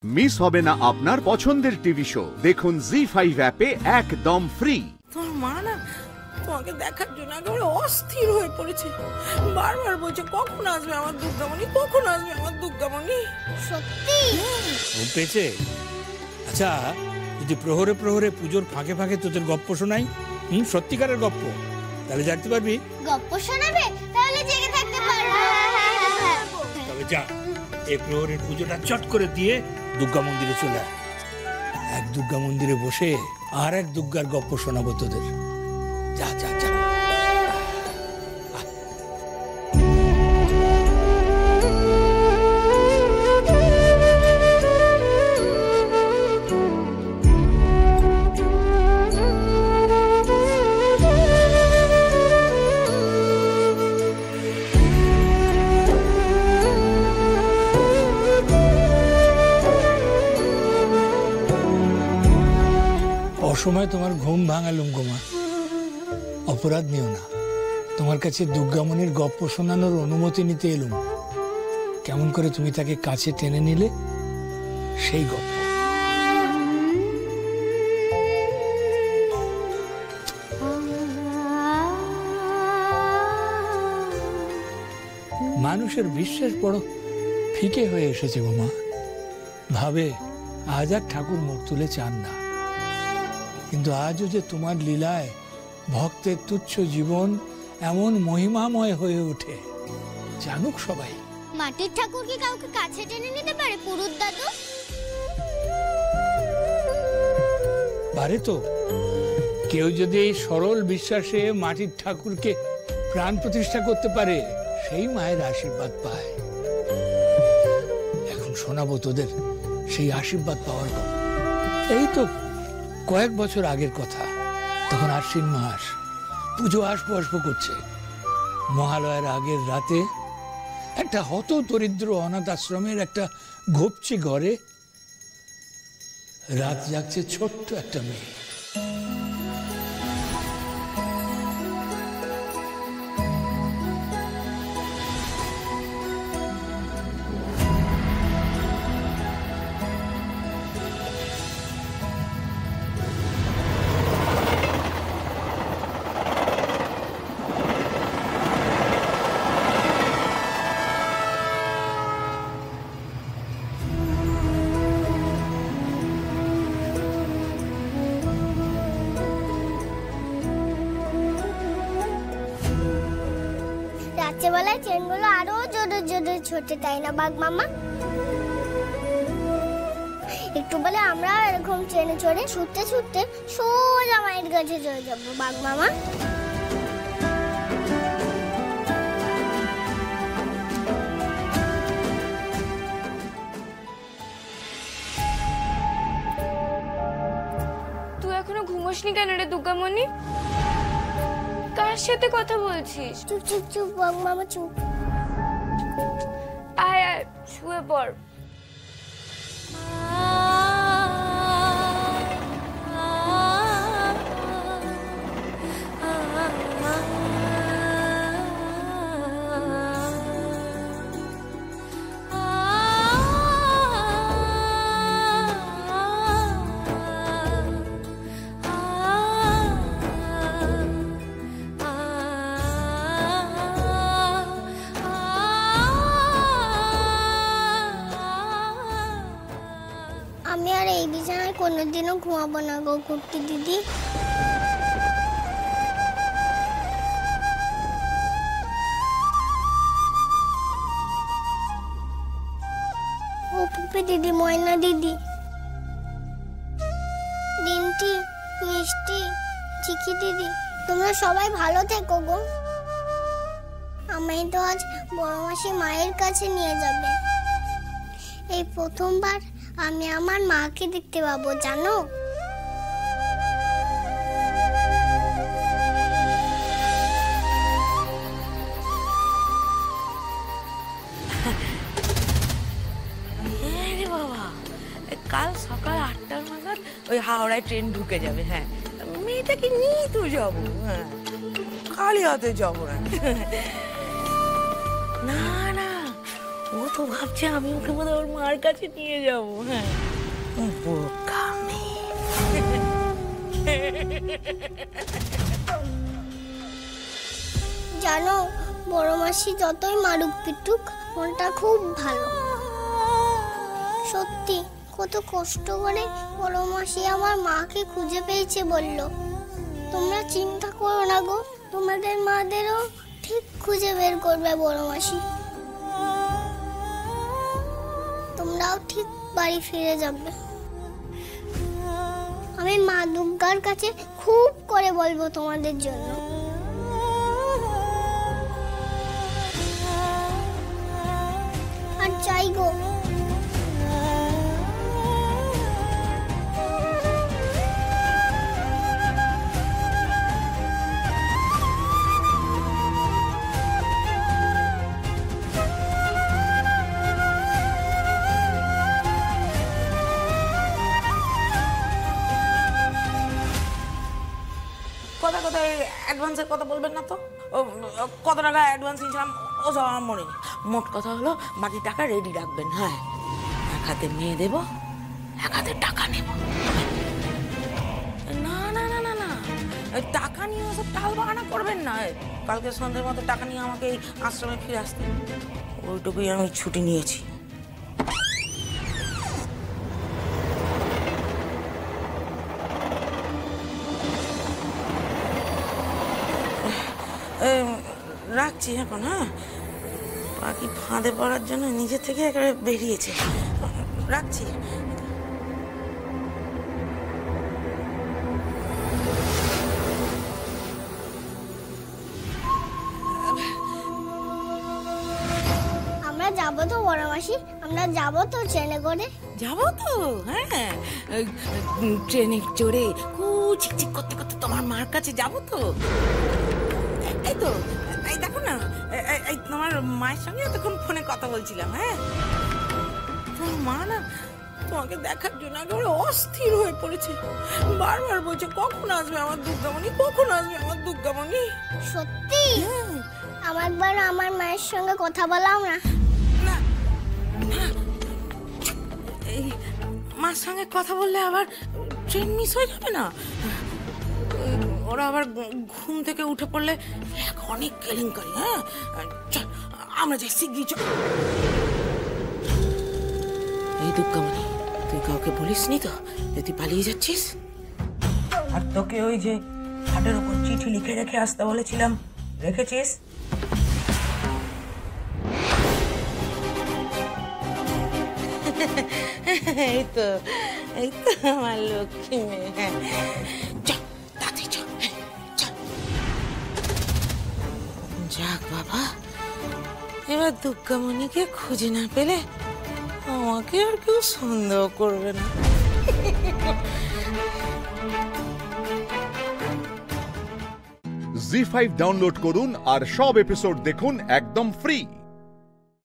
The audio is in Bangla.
মিস হবে না আপনার পছন্দের টিভি শো। দেখুন জি5 অ্যাপে একদম ফ্রি। তোর মা না তোমাকে দেখার জন্য একেবারে অস্থির হয়ে পড়েছে, বারবার বলছে কখন আসবে আমার দুর্গামণি, কখন আসবে আমার দুর্গামণি। সত্যি ঘুম পেয়েছে? আচ্ছা, যদি প্রহরে প্রহরে পুজোর ফাঁকে ফাঁকে তোদের গপ্প শোনাই, সত্যিকারের গপ্প, তাহলে জানতে পারবি। গপ্প শোনাবে? তাহলে জেগে থাকতে পারবো। তবে যা, এই প্রহরের পুজোটা চট করে দিয়ে দুর্গা মন্দিরে চলে আয়। এক দুর্গা মন্দিরে বসে আর এক দুর্গার গপ্প শোনাবো তোদের। যা যা যা। অসময় তোমার ঘুম ভাঙালুম গোমা, অপরাধ নিও না। তোমার কাছে দুর্গামণির গপ্প শোনানোর অনুমতি নিতে এলুম। কেমন করে তুমি তাকে কাছে টেনে নিলে সেই গপ্প। মানুষের বিশ্বাস বড় ফিকে হয়ে এসেছে গোমা। ভাবে আজ আর ঠাকুর মুখ তুলে চান না, কিন্তু আজও যে তোমার লীলায় ভক্তের তুচ্ছ জীবন এমন মহিমাময় হয়ে ওঠে, জানুক সবাই। মাটির ঠাকুর কি কাউকে কাছে টেনে নিতে পারে পুরুত দাদু? পারে তো। কেউ যদি এই সরল বিশ্বাসে মাটির ঠাকুরকে প্রাণ প্রতিষ্ঠা করতে পারে, সেই মায়ের আশীর্বাদ পায়। এখন শোনাবো তোদের সেই আশীর্বাদ পাওয়ার গল্প। এই তো কয়েক বছর আগের কথা। তখন আশ্বিন মাস, পুজো আসবো আসবো করছে। মহালয়ার আগের রাতে একটা হত দরিদ্র অনাথ আশ্রমের একটা ঘুপচি ঘরে রাত জাগছে ছোট্ট একটা মেয়ে। রাত্রেবেলায় ট্রেনগুলো আরো জোরে জোরে ছোটে, তাই না বাঘ মামা? একটু বলে আমরা এরকম ট্রেনে চড়ে ছুটতে ছুটতে সোজা মায়ের কাছে চলে যাবো বাঘ মামা। তুই এখনো ঘুমোসনি কেন রে দুর্গামণি? কার সাথে কথা বলছিস? চুপ চুপ চুপ বাঘ মামা চুপ। আয় আয় শুয়ে পড়। আমি আর এই বিছানায় কোনোদিনও ঘুমাবো না গো কুট্টি দিদি। ও পুপি দিদি, ময়না দিদি, ডিন্টি, মিষ্টি, চিকি দিদি, তোমরা সবাই ভালো থেকো গো। আমায় তো আজ বড় মাসি মায়ের কাছে নিয়ে যাবে। এই প্রথমবার আমি আমার মাকে দেখতে পাবো, জানো? বাবা, কাল সকাল 8টার নাগাদ ওই হাওড়ায় ট্রেন ঢুকে যাবে। হ্যাঁ, মেয়েটাকে নিয়ে তো যাবো। হ্যাঁ, খালি হাতে যাবো না। না না, ও তো তো ভাবছে আমি ওকে বোধহয় ওর মার কাছে নিয়ে যাবো। হ্যাঁ, বোকা মেয়ে। জানো, বড় মাসি যতই মারুক পিটুক মনটা খুব ভালো। সত্যি কত কষ্ট করে বড় মাসি আমার মাকে খুঁজে পেয়েছে বলল। তোমরা চিন্তা করো না গো, তোমাদের মাদেরও ঠিক খুঁজে বের করবে বড় মাসি। তোমরাও ঠিক বাড়ি ফিরে যাবে। আমি মা দুর্গার কাছে খুব করে বলবো তোমাদের জন্য। আর চাই গো, কোথায় অ্যাডভান্সের কথা বলবেন না তো। কত টাকা অ্যাডভান্স নিয়েছিলাম ওসব আমার মনে নেই। মোট কথা হলো বাকি টাকা রেডি রাখবেন। হ্যাঁ, এক হাতে মেয়ে দেব, এক হাতে টাকা নেব। না না না না না, টাকা নিয়ে ওসব টাল বাহানা করবেন না। কালকে সন্ধ্যের মতো টাকা নিয়ে আমাকে এই আশ্রমে ফিরে আসতে, ওইটুকুই আমি ছুটি নিয়েছি। রাখছি এখন। হ্যাঁ, বাকি ফাঁদে পড়ার জন্য নিজে থেকে একেবারে বেরিয়েছে। রাখছি। আমরা যাবো তো বড় মাসি, আমরা যাবো তো ট্রেনে করে। যাবো তো, হ্যাঁ, ট্রেনে চড়ে ঝিকঝিক করতে করতে তোমার মার কাছে যাবো তো। এই তো, এই দেখো না, এই তোমার মায়ের সঙ্গে এতক্ষণ ফোনে কথা বলছিলাম। হ্যাঁ, তোমার মা না তোমাকে দেখার জন্য একেবারে অস্থির হয়ে পড়েছে। বারবার বলছে কখন আসবে আমার দুর্গামণি, কখন আসবে আমার দুর্গামণি। সত্যি? একবার আমার মায়ের সঙ্গে কথা বলাও না। না, এই মার সঙ্গে কথা বললে আবার ট্রেন মিস হয়ে যাবে না। ওরা আবার ঘুম থেকে উঠে পড়লে অনেক কেলেঙ্কারি। হ্যাঁ, চল আমরা যাই, শিগগির চল। এই দুর্গামণি, তুই কাউকে বলিসনি তো যে তুই পালিয়ে যাচ্ছিস? আর তোকে ওই যে খাটের উপর চিঠি লিখে রেখে আসতে বলেছিলাম, রেখেছিস? এই তো আমার লক্ষ্মী মেয়ে। চল তাতে চল, চল। যাক বাবা, এবার দুর্গামণিকে খুঁজে না পেলে আমাকে আর কেউ সন্দেহ করবে না। জি5 ডাউনলোড করুন আর সব এপিসোড দেখুন একদম ফ্রি।